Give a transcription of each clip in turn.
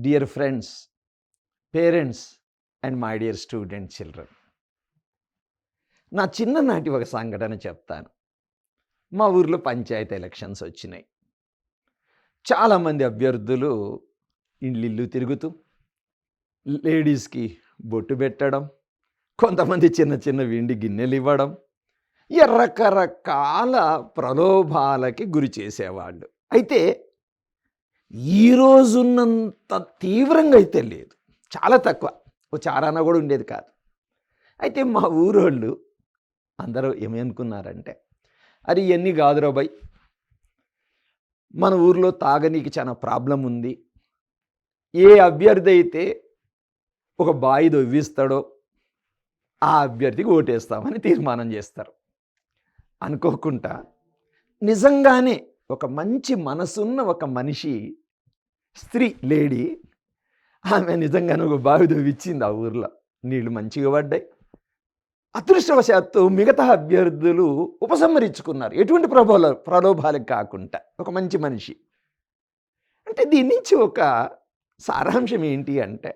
Dear friends, parents, and my dear student children. నా చిన్ననాటి ఒక సంఘటన చెప్తాను. మా ఊర్లో పంచాయతీ ఎలక్షన్స్ వచ్చినాయి. చాలామంది అభ్యర్థులు ఇల్లిల్లు తిరుగుతూ లేడీస్‌కి బొట్టు పెట్టడం, కొంతమంది చిన్న చిన్న వెండి గిన్నెలు ఇవ్వడం, రకరకాల ప్రలోభాలకి గురి చేసేవాళ్ళు. అయితే ఈ రోజున్నంత తీవ్రంగా అయితే లేదు. చాలా తక్కువ. ఓ చారాన కూడా ఉండేది కాదు. అయితే మా ఊరోళ్ళు అందరూ ఏమనుకున్నారంటే, అరే ఇవన్నీ కాదురా భయ్, మన ఊర్లో తాగనీకి చాలా ప్రాబ్లం ఉంది. ఏ అభ్యర్థి అయితే ఒక బావి దొవ్విస్తాడో ఆ అభ్యర్థికి ఓటేస్తామని తీర్మానం చేస్తారు. అనుకోకుండా నిజంగానే ఒక మంచి మనసున్న ఒక మనిషి, స్త్రీ, లేడీ, ఆమె నిజంగానే ఒక బావి దొవ్విచ్చింది. ఆ ఊర్లో నీళ్లు మంచిగా పడ్డాయి. అదృష్టవశాత్తు మిగతా అభ్యర్థులు ఉపసంహరించుకున్నారు. ఎటువంటి ప్రలోభాలకు కాకుండా. ఒక మంచి మనిషి. అంటే దీని నుంచి ఒక సారాంశం ఏంటి అంటే,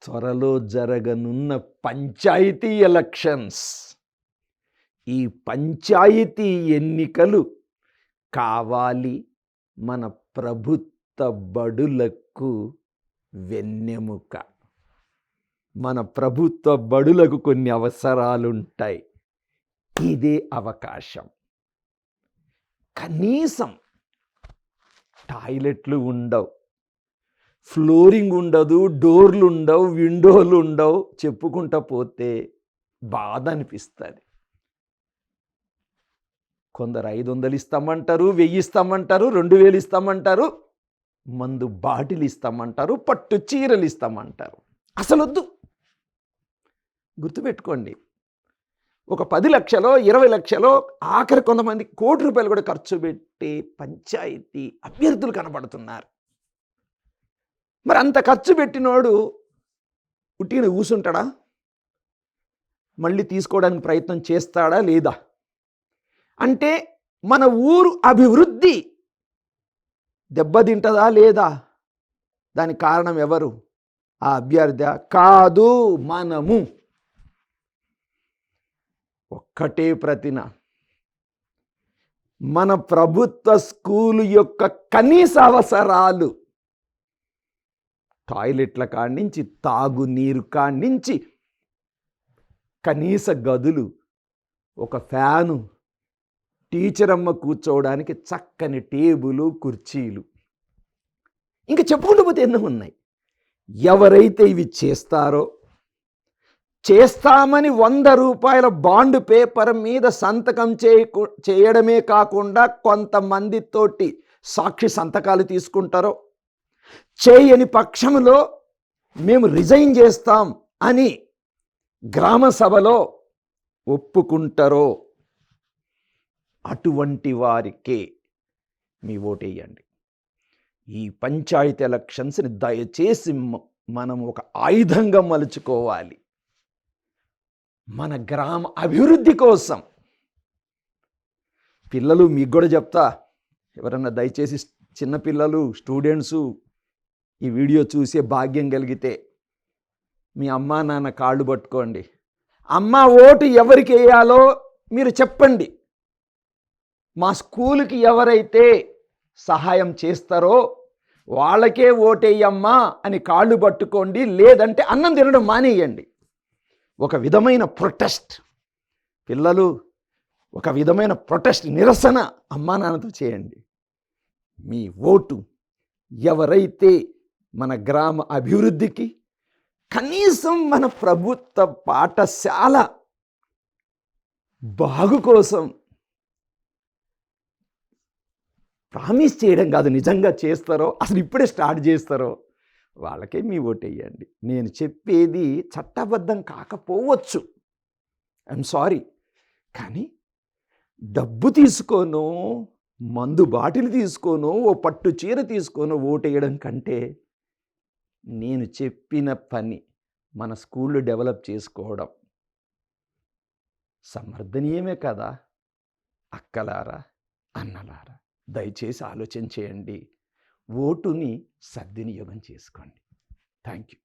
త్వరలో జరగనున్న పంచాయతీ ఎలక్షన్స్, ఈ పంచాయతీ ఎన్నికలు కావాలి మన ప్రభుత్వ బడులకు వెన్నెముక. మన ప్రభుత్వ బడులకు కొన్ని అవసరాలుంటాయి. ఇదే అవకాశం. కనీసం టాయిలెట్లు ఉండవు, ఫ్లోరింగ్ ఉండదు, డోర్లు ఉండవు, విండోలు ఉండవు. చెప్పుకుంటా పోతే బాధ అనిపిస్తుంది. కొందరు 500 ఇస్తామంటారు, 1000 ఇస్తామంటారు, 2000 ఇస్తామంటారు, మందు బాటిల్ ఇస్తామంటారు, పట్టు చీరలు ఇస్తామంటారు. అసలొద్దు. గుర్తుపెట్టుకోండి, ఒక 10 లక్షలో 20 లక్షలో ఆఖరి కొంతమంది కోటి రూపాయలు కూడా ఖర్చు పెట్టి పంచాయతీ అభ్యర్థులు కనబడుతున్నారు. మరి అంత ఖర్చు పెట్టినోడు ఉట్టిన కూసుంటాడా? మళ్ళీ తీసుకోవడానికి ప్రయత్నం చేస్తాడా లేదా? అంటే మన ఊరు అభివృద్ధి దెబ్బతింటదా లేదా? దానికి కారణం ఎవరు? ఆ అభ్యర్థి కాదు, మనము. ఒక్కటే ప్రతిన, మన ప్రభుత్వ స్కూలు యొక్క కనీస అవసరాలు, టాయిలెట్ల కాడ్నుంచి, తాగునీరు కాడ్నుంచి, కనీస గదులు, ఒక ఫ్యాను, టీచర్ అమ్మ కూర్చోవడానికి చక్కని టేబులు, కుర్చీలు, ఇంకా చెప్పుకుంటూ పోతే ఎన్నో ఉన్నాయి. ఎవరైతే ఇవి చేస్తారో, చేస్తామని 100 రూపాయల బాండ్ పేపర్ మీద సంతకం చేయడమే కాకుండా కొంతమందితోటి సాక్షి సంతకాలు తీసుకుంటారో, చేయని పక్షంలో మేము రిజైన్ చేస్తాం అని గ్రామ సభలో ఒప్పుకుంటారో, అటువంటి వారికే మీ ఓటేయండి. ఈ పంచాయతీ ఎలక్షన్స్ని దయచేసి మనం ఒక ఆయుధంగా మలుచుకోవాలి. మన గ్రామ అభివృద్ధి కోసం. పిల్లలు, మీకు కూడా చెప్తా, ఎవరన్నా దయచేసి చిన్నపిల్లలు, స్టూడెంట్సు ఈ వీడియో చూసే భాగ్యం కలిగితే మీ అమ్మా నాన్న కాళ్ళు పట్టుకోండి. అమ్మ, ఓటు ఎవరికి వేయాలో మీరు చెప్పండి. మా స్కూల్కి ఎవరైతే సహాయం చేస్తారో వాళ్ళకే ఓటేయమ్మా అని కాళ్ళు పట్టుకోండి. లేదంటే అన్నం తినడం మానేయండి. ఒక విధమైన ప్రొటెస్ట్, పిల్లలు, ఒక విధమైన ప్రొటెస్ట్, నిరసన అమ్మా నాన్నతో చేయండి. మీ ఓటు ఎవరైతే మన గ్రామ అభివృద్ధికి, కనీసం మన ప్రభుత్వ పాఠశాల బాగు కోసం ప్రామిస్ చేయడం కాదు, నిజంగా చేస్తారో, అసలు ఇప్పుడే స్టార్ట్ చేస్తారో వాళ్ళకే మీ ఓటేయండి. నేను చెప్పేది చట్టబద్ధం కాకపోవచ్చు, ఐఎమ్ సారీ. కానీ డబ్బు తీసుకోను, మందు బాటిల్ తీసుకోను, ఓ పట్టు చీర తీసుకోను ఓటేయడం కంటే నేను చెప్పిన పని మన స్కూళ్ళు డెవలప్ చేసుకోవడం సమర్థనీయమే కదా. అక్కలారా, అన్నలారా, దయచేసి ఆలోచన చేయండి. ఓటుని సద్వినియోగం చేసుకోండి. Thank you.